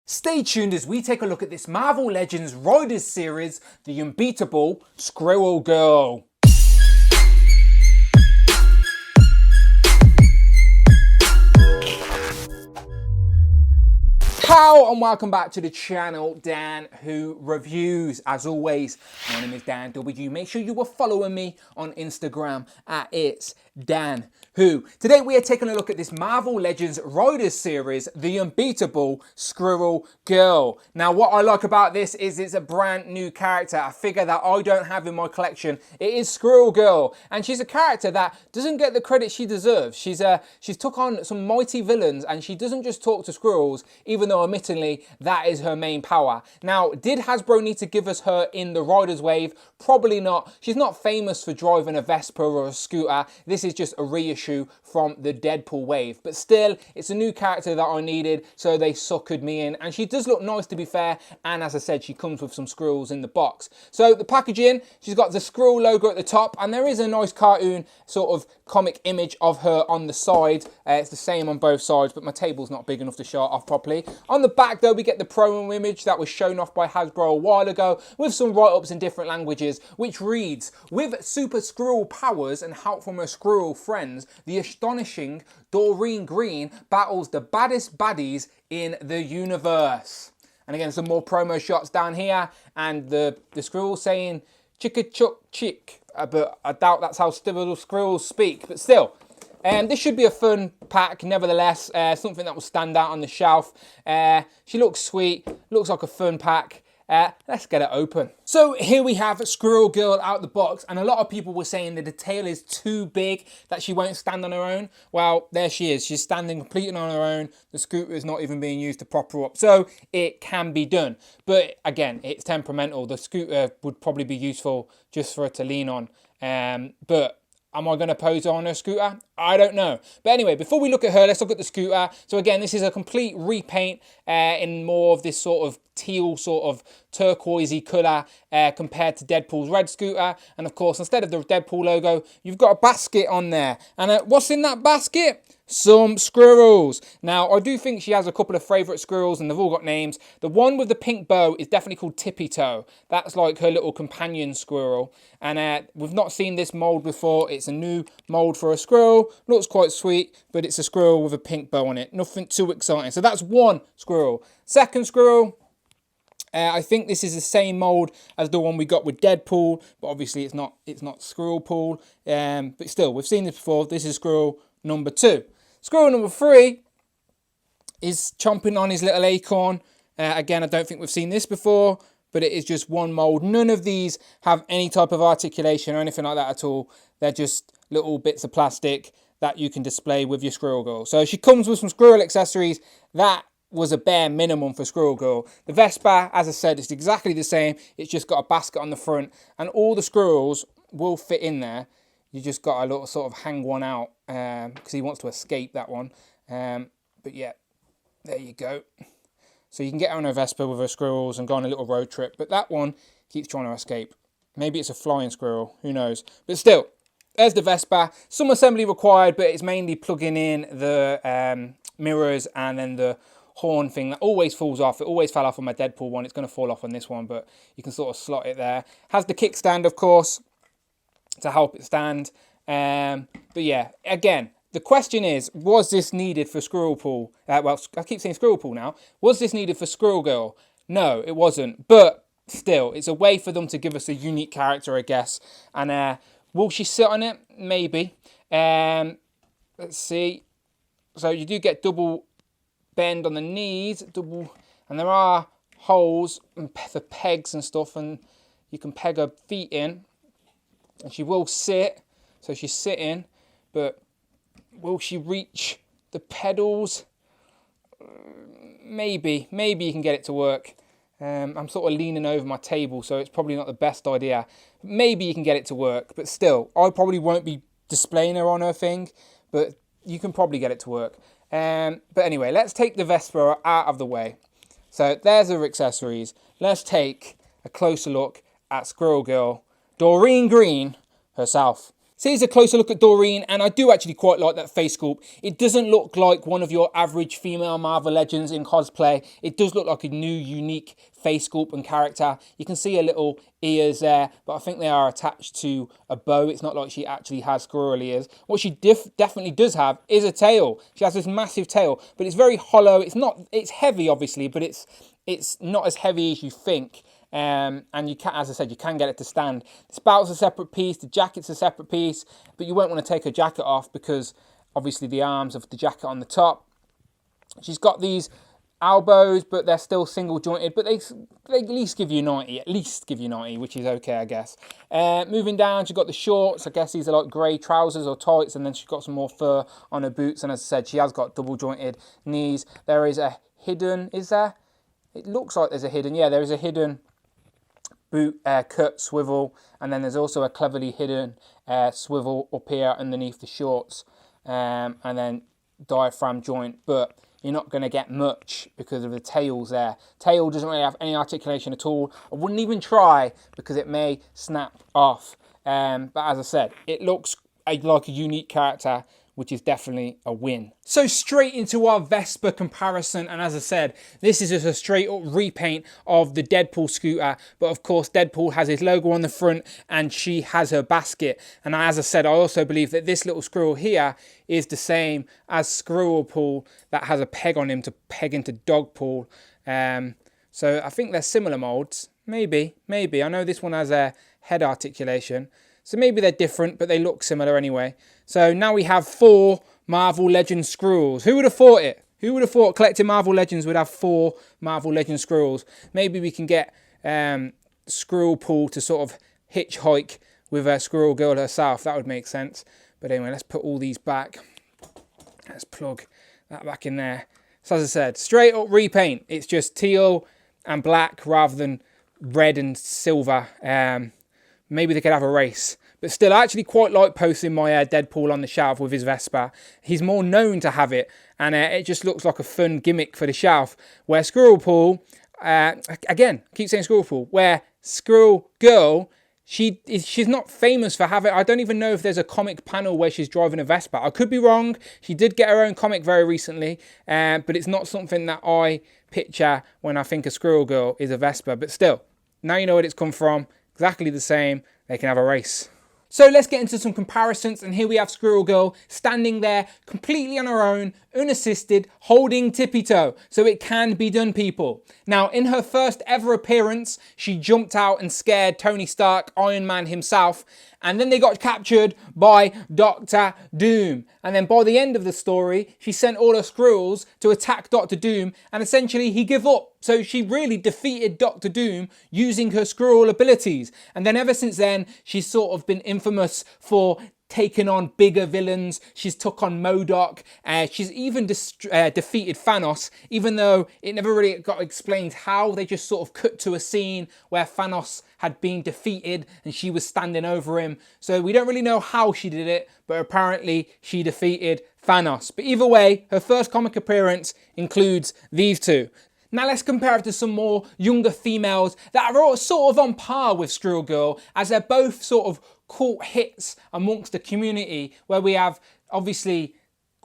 Stay tuned as we take a look at this Marvel Legends Riders series, the unbeatable Squirrel Girl. Hello and welcome back to the channel, Dan Who Reviews. As always, my name is Dan W. Make sure you are following me on Instagram at It's Dan Who. Today we are taking a look at this Marvel Legends Riders series, the unbeatable Squirrel Girl. Now what I like about this is it's a brand new character, a figure that I don't have in my collection. It is Squirrel Girl, and she's a character that doesn't get the credit she deserves. She's took on some mighty villains, and she doesn't just talk to squirrels, even though admittedly that is her main power. Now, did Hasbro need to give us her in the Riders wave? Probably not. She's not famous for driving a Vespa or a scooter. This is just a reissue from the Deadpool wave, but still it's a new character that I needed, so they suckered me in, and she does look nice, to be fair, and as I said, she comes with some squirrels in the box. So the packaging, she's got the squirrel logo at the top, and there is a nice cartoon sort of comic image of her on the side. It's the same on both sides, but my table's not big enough to show it off properly. On the back though, we get the promo image that was shown off by Hasbro a while ago with some write-ups in different languages, which reads, with super squirrel powers and help from her squirrel friends, the astonishing Doreen Green battles the baddest baddies in the universe. And again, some more promo shots down here, and the squirrel saying chicka chuck chick, but I doubt that's how squirrels speak, but still. This should be a fun pack, nevertheless, something that will stand out on the shelf. She looks sweet, looks like a fun pack. Let's get it open. So here we have Squirrel Girl out the box, and a lot of people were saying that the tail is too big, that she won't stand on her own. Well, there she is. She's standing completely on her own. The scooter is not even being used to prop her up, so it can be done. But again, it's temperamental. The scooter would probably be useful just for her to lean on. But am I going to pose her on her scooter? I don't know. But anyway, before we look at her, let's look at the scooter. So again, this is a complete repaint in more of this sort of teal, sort of turquoisey colour compared to Deadpool's red scooter. And of course, instead of the Deadpool logo, you've got a basket on there. And what's in that basket? Some squirrels. Now, I do think she has a couple of favourite squirrels, and they've all got names. The one with the pink bow is definitely called Tippy Toe. That's like her little companion squirrel. And we've not seen this mould before. It's a new mould for a squirrel. Looks quite sweet, but it's a squirrel with a pink bow on it. Nothing too exciting. So that's one squirrel. Second squirrel, I think this is the same mould as the one we got with Deadpool, but obviously it's not Squirrel Pool. But still, we've seen this before. This is squirrel number 2. Squirrel number 3 is chomping on his little acorn. Again, I don't think we've seen this before, but it is just one mould. None of these have any type of articulation or anything like that at all. They're just little bits of plastic that you can display with your Squirrel Girl. So she comes with some squirrel accessories. That was a bare minimum for Squirrel Girl. The Vespa, as I said, it's exactly the same. It's just got a basket on the front, and all the squirrels will fit in there. You just got a little sort of hang one out because he wants to escape that one. But yeah, there you go. So you can get on a Vespa with her squirrels and go on a little road trip. But that one keeps trying to escape. Maybe it's a flying squirrel. Who knows? But still, there's the Vespa. Some assembly required, but it's mainly plugging in the mirrors and then the horn thing that always falls off. It always fell off on my Deadpool one. It's going to fall off on this one, but you can sort of slot it there. Has the kickstand, of course, to help it stand. But yeah, again, the question is, was this needed for Squirrel Pool? Well, I keep saying Squirrel Pool now. Was this needed for Squirrel Girl? No, it wasn't. But still, it's a way for them to give us a unique character, I guess. And will she sit on it? Maybe. Let's see. So you do get double bend on the knees, and there are holes for pegs and stuff, and you can peg her feet in. And she will sit, so she's sitting, but will she reach the pedals? Maybe you can get it to work. I'm sort of leaning over my table, so it's probably not the best idea. Maybe you can get it to work, but still, I probably won't be displaying her on her thing, but you can probably get it to work. But anyway, let's take the Vespa out of the way. So there's her accessories. Let's take a closer look at Squirrel Girl, Doreen Green herself. So here's a closer look at Doreen, and I do actually quite like that face sculpt. It doesn't look like one of your average female Marvel Legends in cosplay. It does look like a new, unique face sculpt and character. You can see her little ears there, but I think they are attached to a bow. It's not like she actually has squirrel ears. What she definitely does have is a tail. She has this massive tail, but it's very hollow. It's heavy, obviously, but it's not as heavy as you think. And you can, as I said, you can get it to stand. The spout's a separate piece, the jacket's a separate piece, but you won't want to take her jacket off because obviously the arms of the jacket on the top. She's got these elbows, but they're still single jointed, but they at least give you 90, which is okay, I guess. Moving down, she's got the shorts. I guess these are like grey trousers or tights, and then she's got some more fur on her boots, and as I said, she has got double jointed knees. There is a hidden, is there? It looks like there's a hidden, yeah, there is a hidden boot cut swivel, and then there's also a cleverly hidden swivel up here underneath the shorts, and then diaphragm joint, but you're not going to get much because of the tails there. Tail doesn't really have any articulation at all. I wouldn't even try because it may snap off, but as I said, it looks like a unique character, which is definitely a win. So straight into our Vespa comparison, and as I said, this is just a straight up repaint of the Deadpool scooter, but of course Deadpool has his logo on the front and she has her basket. And as I said, I also believe that this little squirrel here is the same as Squirrel Pool that has a peg on him to peg into Dogpool. So I think they're similar molds, maybe. I know this one has a head articulation, so maybe they're different, but they look similar anyway. So now we have 4 Marvel Legends squirrels. Who would have thought it? Who would have thought collecting Marvel Legends would have 4 Marvel Legends squirrels? Maybe we can get Squirrel Pool to sort of hitchhike with a Squirrel Girl herself. That would make sense. But anyway, let's put all these back. Let's plug that back in there. So as I said, straight up repaint. It's just teal and black rather than red and silver. Maybe they could have a race. But still, I actually quite like posting my Deadpool on the shelf with his Vespa. He's more known to have it, and it just looks like a fun gimmick for the shelf. Where Squirrel Pool, again, I keep saying Squirrel Pool, where Squirrel Girl, she's not famous for having, I don't even know if there's a comic panel where she's driving a Vespa. I could be wrong. She did get her own comic very recently, but it's not something that I picture when I think a Squirrel Girl is a Vespa. But still, now you know where it's come from. Exactly the same. They can have a race. So let's get into some comparisons, and here we have Squirrel Girl standing there completely on her own, unassisted, holding Tippy Toe. So it can be done, people. Now, in her first ever appearance, she jumped out and scared Tony Stark, Iron Man himself, and then they got captured by Doctor Doom. And then by the end of the story, she sent all her squirrels to attack Doctor Doom, and essentially he gave up. So she really defeated Doctor Doom using her squirrel abilities. And then ever since then, she's sort of been infamous for taken on bigger villains. She's took on MODOK. She's even defeated Thanos, even though it never really got explained how. They just sort of cut to a scene where Thanos had been defeated and she was standing over him. So we don't really know how she did it, but apparently she defeated Thanos. But either way, her first comic appearance includes these two. Now let's compare it to some more younger females that are all sort of on par with Squirrel Girl, as they're both sort of cult hits amongst the community, where we have obviously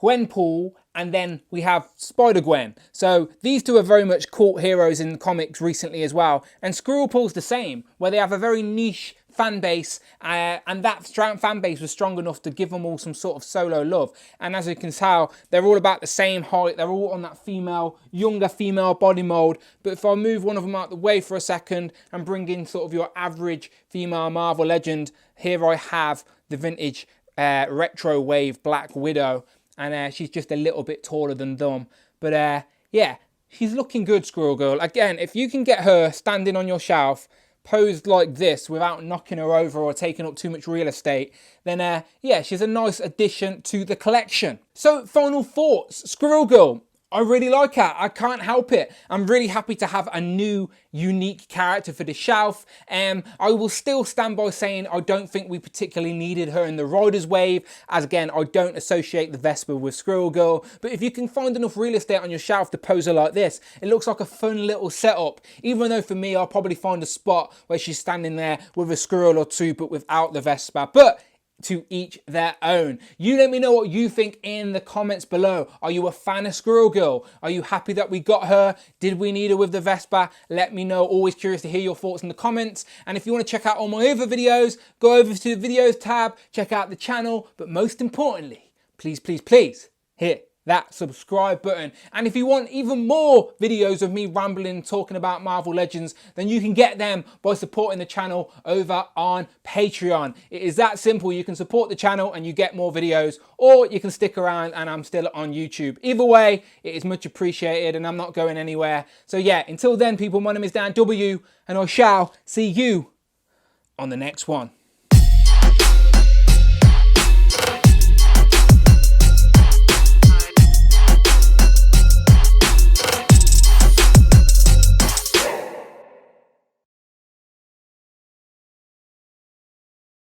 Gwenpool and then we have Spider-Gwen. So these two are very much cult heroes in the comics recently as well. And Squirrel Pool's the same, where they have a very niche fan base, and that fan base was strong enough to give them all some sort of solo love. And as you can tell, they're all about the same height. They're all on that younger female body mold. But if I move one of them out the way for a second and bring in sort of your average female Marvel Legend, here I have the vintage retro wave Black Widow, and she's just a little bit taller than them. But yeah, she's looking good, Squirrel Girl. Again, if you can get her standing on your shelf, posed like this without knocking her over or taking up too much real estate, then yeah, she's a nice addition to the collection. So final thoughts, Squirrel Girl. I really like her. I can't help it. I'm really happy to have a new, unique character for the shelf. I will still stand by saying I don't think we particularly needed her in the Riders Wave, as again, I don't associate the Vespa with Squirrel Girl. But if you can find enough real estate on your shelf to pose her like this, it looks like a fun little setup. Even though for me, I'll probably find a spot where she's standing there with a squirrel or two, but without the Vespa. But to each their own. You let me know what you think in the comments below. Are you a fan of Squirrel Girl? Are you happy that we got her? Did we need her with the Vespa? Let me know. Always curious to hear your thoughts in the comments. And if you want to check out all my other videos, go over to the videos tab, check out the channel. But most importantly, please, please, please hit that subscribe button. And if you want even more videos of me rambling, talking about Marvel Legends, then you can get them by supporting the channel over on Patreon. It is that simple. You can support the channel and you get more videos, or you can stick around and I'm still on YouTube. Either way, it is much appreciated and I'm not going anywhere. So yeah, until then, people, my name is Dan W, and I shall see you on the next one.